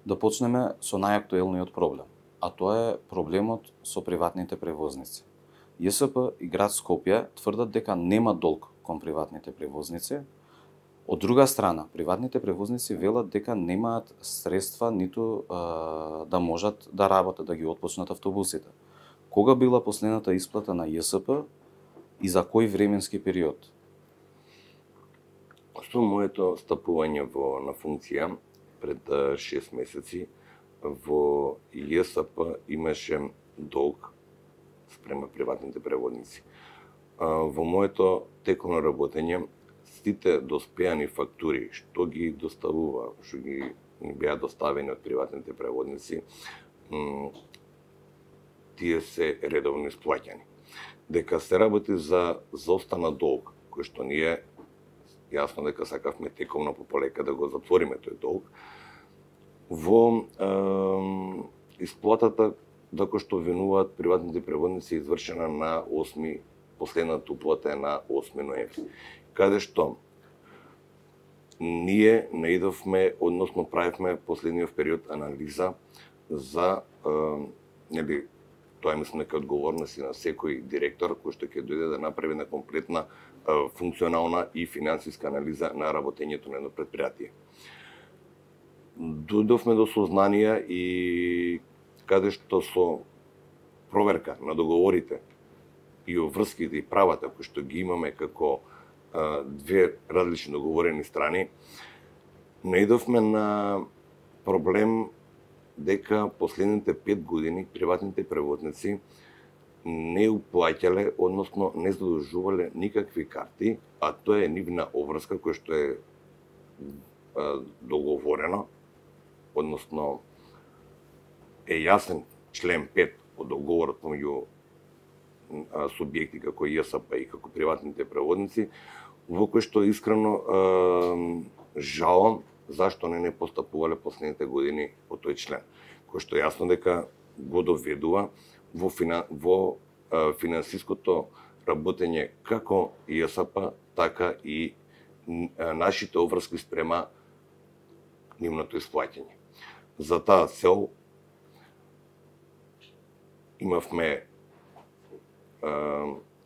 Да почнеме со најактуелниот проблем, а тоа е проблемот со приватните превозници. ЈСП и град Скопје тврдат дека нема долг кон приватните превозници. Од друга страна, приватните превозници велат дека немаат средства ниту да можат да работат, да ги отпочнат автобусите. Кога била последната исплата на ЈСП и за кој временски период? Со моето стапување на функција пред 6 месеци, во ЈСП имаше долг спрема приватните превозници. Во моето теконо работење, сите доспеани фактури што ги доставува, што ги беа доставени од приватните превозници, тие се редовно исплаќани. Дека се работи за останат долг, кој што ние јасно дека сакавме тековно полека да го затвориме тој долг, во исплатата, докато што винуваат приватните превозници, извршена на 8, последната уплата е на 8 ноември, каде што ние наидовме, односно правивме последниот период анализа за, тоа мислам дека одговорност и на секој директор кој што ќе дојде да направи на комплетна функционална и финансиска анализа на работењето на едно предпријатие. Дојдовме до сознанија и каде што со проверка на договорите и обврските и правата кои што ги имаме како две различни договорени страни, наидовме на проблем дека последните 5 години приватните превозници не уплаќале, односно не задолжувале никакви карти, а тоа е нивна обврска која што е договорено, односно е јасен член 5 од договорот помеѓу субјекти како ЈСП и како приватните превозници, во кој што искрено жалам зашто не постапувале последните години по тој член, кој што јасно дека го доведува во финансиското работење како ЈСП, така и нашите обврски спрема нивното исплаќање. За таа цел имавме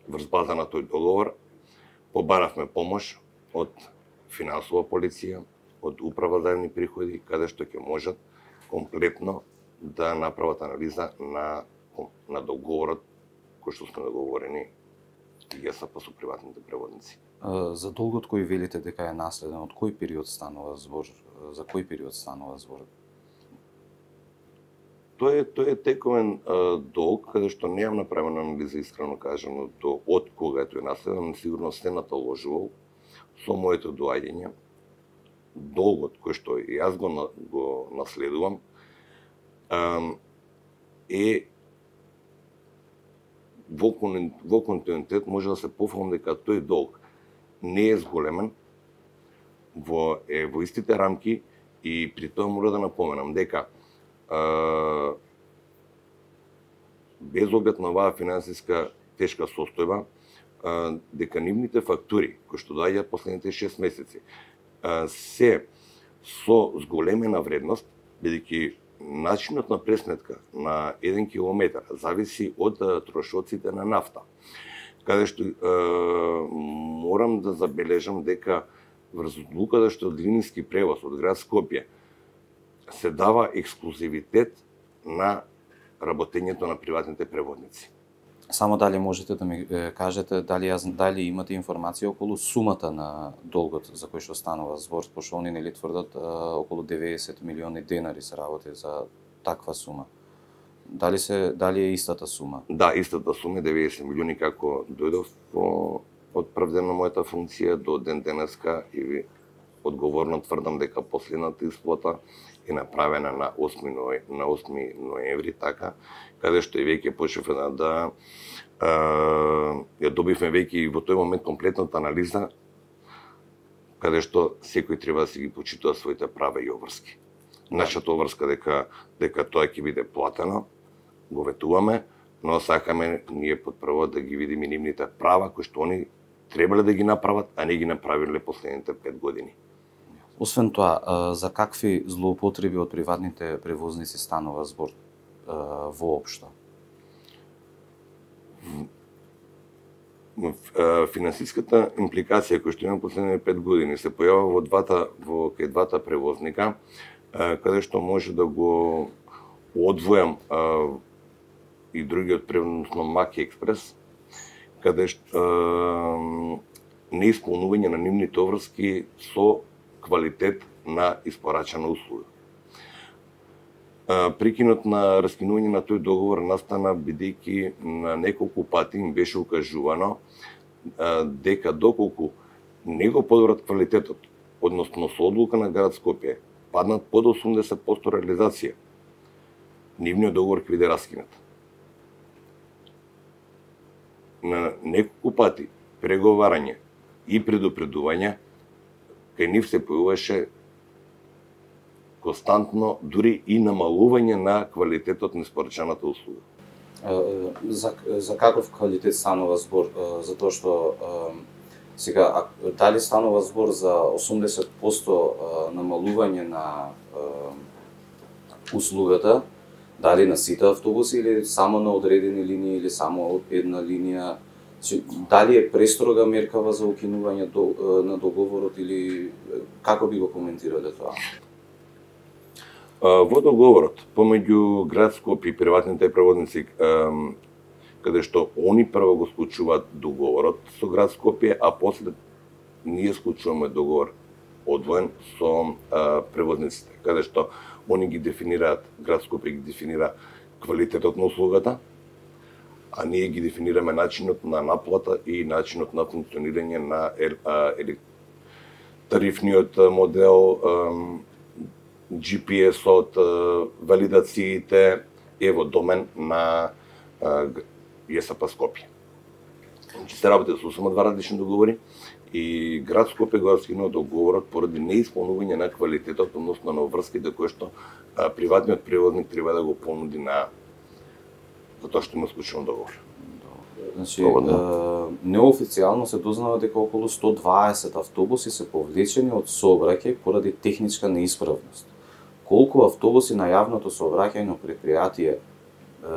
врз база на тој договор, побаравме помош од финансова полиција, од управа за јавни приходи, каде што ќе можат комплетно да направат анализа на договорот кој што сме договорени ЈСП со приватните превозници. За долгот кој велите дека е наследен, од кој период станува збор? За кој период станува збор? Тој е тековен долг, каде што неам направена анализа, искрено кажано, од кога е тој наследен, сигурно се наталожувал со моето доаѓање. Долгот кој што јас го наследувам е во континуитет може да се пофалам дека тој долг не е зголемен, во истите рамки, и при тоа мора да напоменам дека без оглед на оваа финансиска тешка состојба, дека нивните фактури кои што доаѓаат последните 6 месеци се со зголемена вредност, бидејќи начинот на пресметка на 1 километар зависи од трошоците на нафта, каде што морам да забележам дека врз одлуката што од линijski превоз од град Скопје се дава ексклузивитет на работењето на приватните превозници. Само дали можете да ми кажете дали имате информација околу сумата на долгот за кој што станува збор, пошто они нели тврдат околу 90 милиони денари се работи за таква сума. Дали е истата сума? Да, истата сума е 90 милиони, како дојдов од прв ден на мојата функција до ден денеска, и одговорно тврдам дека последната исплата е направена на 8 ноември, така, каде што и веќе почнавме да ја добивме веќе и во тој момент комплетната анализа, каде што секој треба да си ги почитува своите права и обврски. Нашата обврска дека тоа ќе биде платено, го ветуваме, но сакаме ние подпрво да ги видиме нивните права кои што они требале да ги направат, а не ги направиле последните 5 години. Освен тоа, за какви злоупотреби од приватните превозници станува збор воопшто? Финансиската импликација која што има последните 5 години се појавува кај двата превозника, каде што може да го одвојам и другиот превозно Маки Експрес, каде што неисполнување на нивните обврски со квалитет на испорачана услуга. Прекинот на раскинување на тој договор настана бидејќи на неколку пати им беше укажувано дека доколку не го подобрат квалитетот, односно со одлука на град Скопје, паднат под 80% реализација, нивниот договор ќе биде раскинат. На неколку пати преговарање и предупредување, кај нив се појаваше константно, дури и намалување на квалитетот на испорачаната услуга. За каков квалитет станува збор? Затоа што сега, дали станува збор за 80% намалување на услугата, дали на сите автобуси или само на одредени линии или само од една линија? Дали е престрога меркава за укинување на договорот или како би го коментирале тоа? Во договорот помеѓу град Скопје и приватните превозници, каде што они прво го склучуваат договорот со град Скопје, а после ние склучуваме договор одвоен со превозниците, каде што они ги дефинираат, град Скопје ги дефинира квалитетот на услугата, а ние ги дефинираме начинот на наплата и начинот на функционирање на тарифниот модел, GPS-от, валидациите е во домен на ЈСП Скопје. Се работи со само два различни договори и град Скопје го раскинува договорот поради неисполнување на квалитетот, односно на врските кои што приватниот превозник треба да го понуди на затоа што има склучен договор. Значи, неофицијално се дознава дека околу 120 автобуси се повлечени од сообраќај поради техничка неисправност. Колку автобуси на јавното сообраќајно предпријатие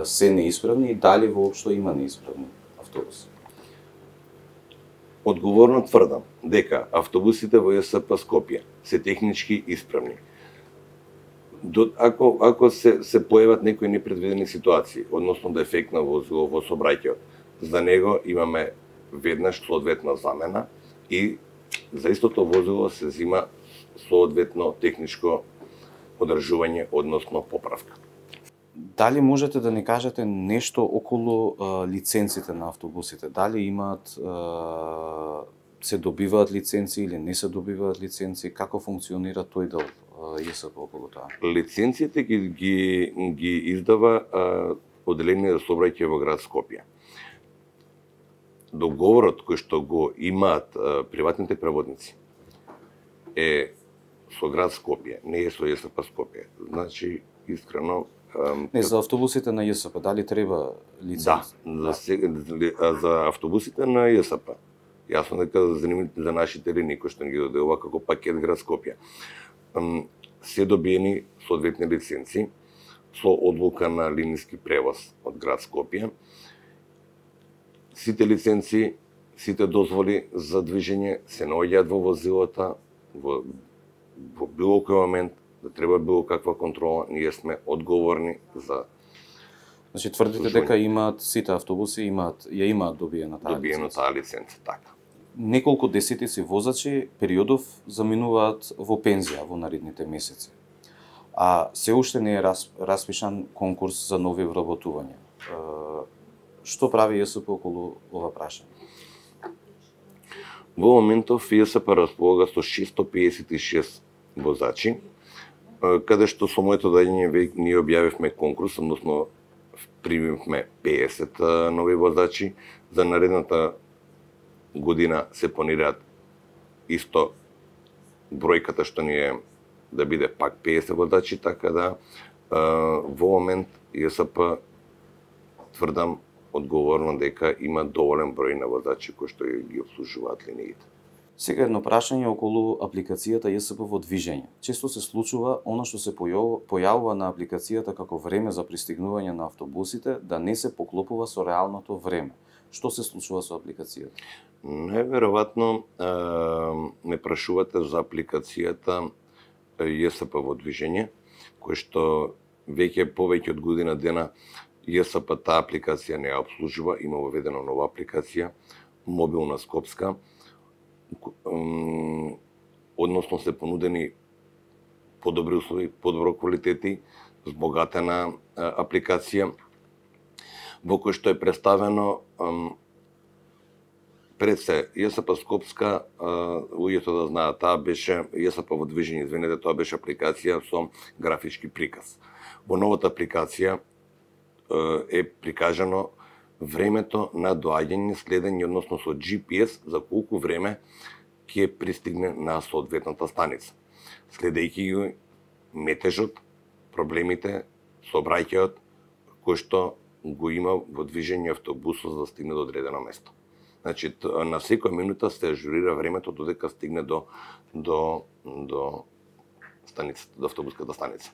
се неисправни и дали воопшто има неисправни автобуси? Одговорно тврдам дека автобусите во ЈСП Скопје се технички исправни. Ако се појават некои непредвидени ситуации, односно дефект на возило во сообраќајот, за него имаме веднаш соодветна замена и за истото возило се зима соодветно техничко одржување, односно поправка. Дали можете да ни кажете нешто околу лиценците на автобусите? Дали имаат се добиваат лиценци или не се добиваат лиценци? Како функционира тој дел ЈСП околу тоа? Лиценциите ги издава Одделение за сообраќај во град Скопје. Договорот кој што го имаат приватните превозници е со град Скопје, не е со ЈСП Скопје. Значи, искрено... Не, за автобусите на ЈСП, дали треба лиценз? Да, за автобусите на ЈСП. Јасно дека за нашите линии кои што ни ги доделува како пакет град Скопје, се добиени соодветни лиценци со одлука на линиски превоз од град Скопје. Сите лиценци, сите дозволи за движење се наоѓаат во возилата во било кој момент, да треба било каква контрола, ние сме одговорни за... Значи тврдите дека имаат сите автобуси имаат добиена таа лиценца, така. Неколку десетици возачи периодов заминуваат во пензија во наредните месеци. А се уште не е распишан конкурс за нови вработувања. Што прави ЈСП околу ова прашање? Во моментов ЈСП располага со 656 возачи, каде што со моето доаѓање ние објавивме конкурс, односно примивме 50 нови возачи. За наредната година се планираат исто бројката што ни е да биде пак 50 водачи, така да во момент ЈСП тврдам одговорно дека има доволен број на водачи кои што ги обслужуваат линиите. Сега едно прашање околу апликацијата ЈСП во движење. Често се случува она што се појавува на апликацијата како време за пристигнување на автобусите да не се поклопува со реалното време. Што се случува со апликацијата? Најверојатно не прашувате за апликацијата ЈСП во движење, кој што веќе повеќе од година дена ЈСП таа апликација не ја обслужува, има воведена нова апликација, мобилна скопска, односно се понудени подобри услови, подобро квалитети, збогатена апликација, во кој што е представено пред се ЈСП Скопска, луѓето да знаат, таа беше ЈСП во движење, извинете, тоа беше апликација со графички приказ. Во новата апликација е прикажано времето на доаѓање, следење, односно со GPS, за колку време ќе пристигне на соодветната станица. Следејќи ги метежот, проблемите, сообраќајот кој што го има во движење автобусот за да стигне до одредено место. Значи, на секоја минута се ажурира времето додека стигне до станицата, до автобуската станица.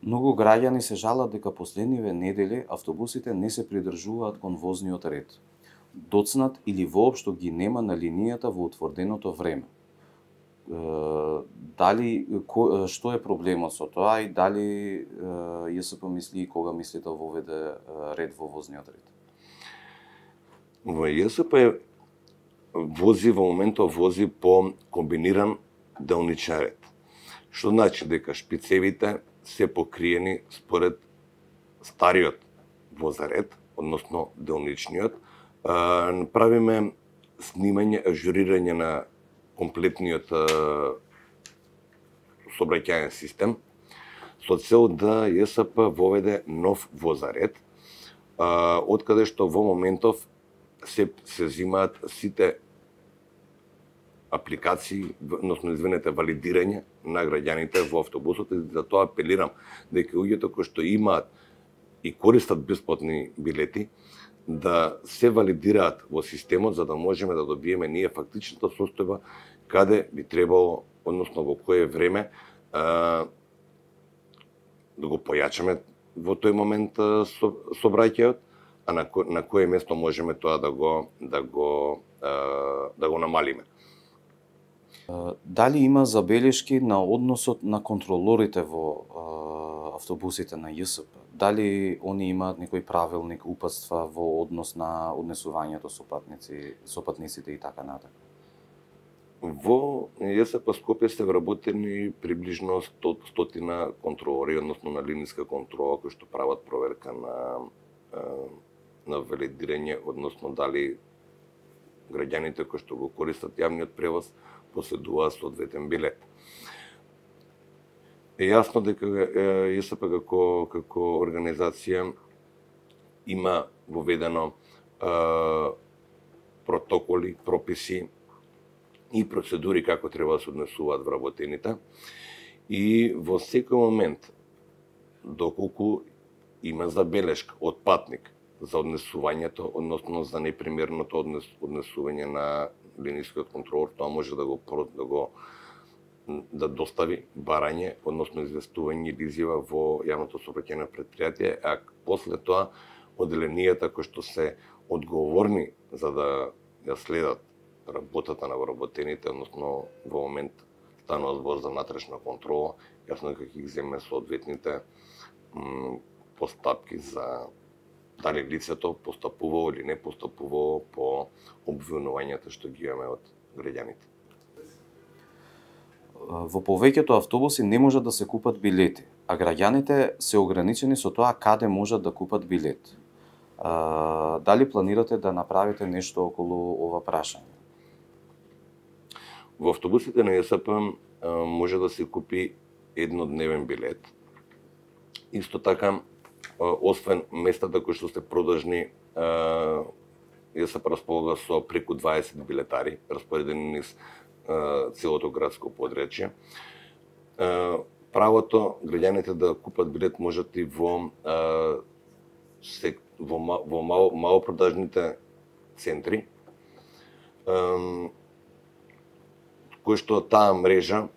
Многу граѓани се жалат дека последниве недели автобусите не се придржуваат кон возниот ред. Доцнат или воопшто ги нема на линијата во утврденото време. Што е проблемот со тоа и дали ЈСП мисли и кога мисли да воведе ред во возниот ред? Во ЈСП во моментот вози по комбиниран делничен ред. Што значи дека шпицевите се покриени според стариот возаред, односно делничниот. Правиме снимање, ажурирање на комплетниот сообраќајен систем со цел да ЈСП воведе нов возаред, откаде што во моментов се взимаат сите апликации, односно извинете, валидирање на граѓаните во автобусот, и за тоа апелирам дека луѓето кои што имаат и користат бесплатни билети да се валидираат во системот за да можеме да добиеме ние фактичната состојба каде би требало, односно во кое време да го појачаме во тој момент сообраќајот, а на кое место можеме тоа да го намалиме. Дали има забелешки на односот на контролорите во автобусите на ЈСП? Дали они имаат некој правилник, упатства во однос на однесувањето со патниците и така натаму? Во ЈСП Скопје се вработени приближно 100 контролори, односно на линиска контрола, кои што прават проверка на валидирање, односно дали граѓаните кои што го користат јавниот превоз поседуваат соодветен билет. Е јасно дека ЈСП како организација има воведено протоколи, прописи и процедури како треба да се однесуваат вработените, и во секој момент доколку има забелешка од патник за однесувањето, односно за непримерното однесување на линискиот контролор, тоа може да достави барање, односно известување или изјава во јавното сообраќајно предпријатие, а после тоа оделенијата кои што се одговорни за да ја следат работата на вработените, односно во момент станува збор за внатрешна контрола, јасно дека ќе ги земе соодветните постапки за дали лицето постапувало или не постапувало по обвинувањата што ги имаме од граѓаните. Во повеќето автобуси не можат да се купат билети, а граѓаните се ограничени со тоа каде можат да купат билет. Дали планирате да направите нешто околу ова прашање? Во автобусите на ЈСП може да се купи еднодневен билет. Исто така, освен местата кои што се продажни, ЈСП располага со преку 20 билетари, распоредени низ целото градско подречје. Правото граѓаните да купат билет можат и во малопродажните центри. кој што таа мрежа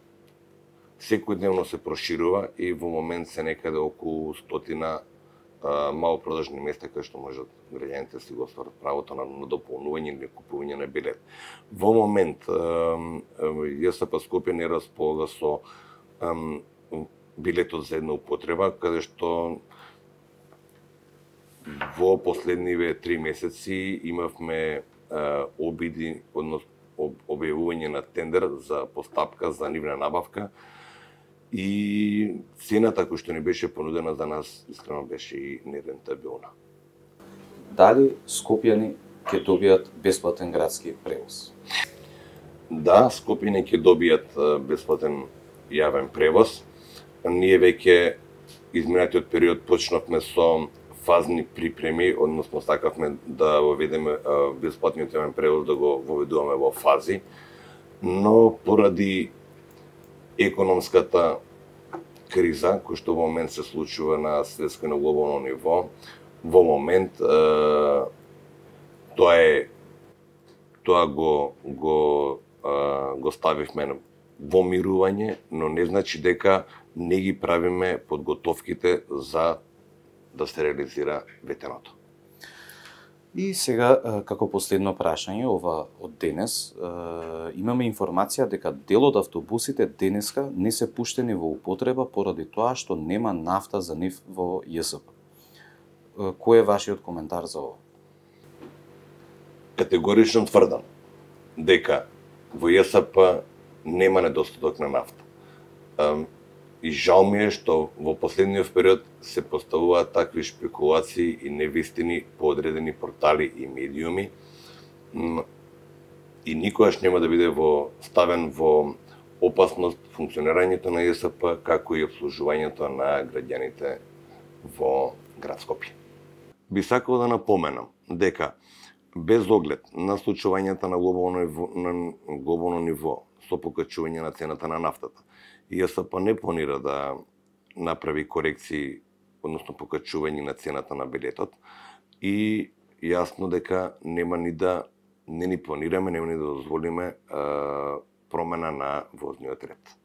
секојдневно се проширува и во момент се некаде околу 100 малопродажни места кај што можат граѓаните си го остварат правото на дополнување или купување на билет. Во момент ЈСП Скопје не располага со билетот за една употреба, каде што во последниве 3 месеци имавме обиди, односно објавување на тендер за постапка за нивна набавка и цената која што ни беше понудена за нас искрено беше и нерентабилна. Дали скопјани ќе добијат бесплатен градски превоз? Да, скопјани ќе добијат бесплатен јавен превоз. Ние веќе изминатиот период почнавме со фазни припреми, односно сакавме да воведеме бесплатниот јавен превоз, да го воведуваме во фази, но поради економската криза, која што во момент се случува на светско и на глобално ниво, во момент тоа го ставивме во мирување, но не значи дека не ги правиме подготовките за да се реализира ветеното. И сега, како последно прашање, ова од денес, имаме информација дека дел од автобусите денеска не се пуштени во употреба поради тоа што нема нафта за нив во ЈСП. Кој е вашиот коментар за ова? Категорично тврдам дека во ЈСП нема недостаток на нафта. И жал ми е што во последниот период се поставуваат такви шпекулации и невистини по одредени портали и медиуми и никогаш нема да биде ставен во опасност функционирањето на ЈСП, како и обслужувањето на граѓаните во град Скопје. Би сакал да напоменам дека без оглед на случувањата на глобално ниво со покачување на цената на нафтата, ЈСП не планира да направи корекции, односно покачување на цената на билетот и јасно дека нема ни да не ни планираме, нема ни да дозволиме промена на возниот ред.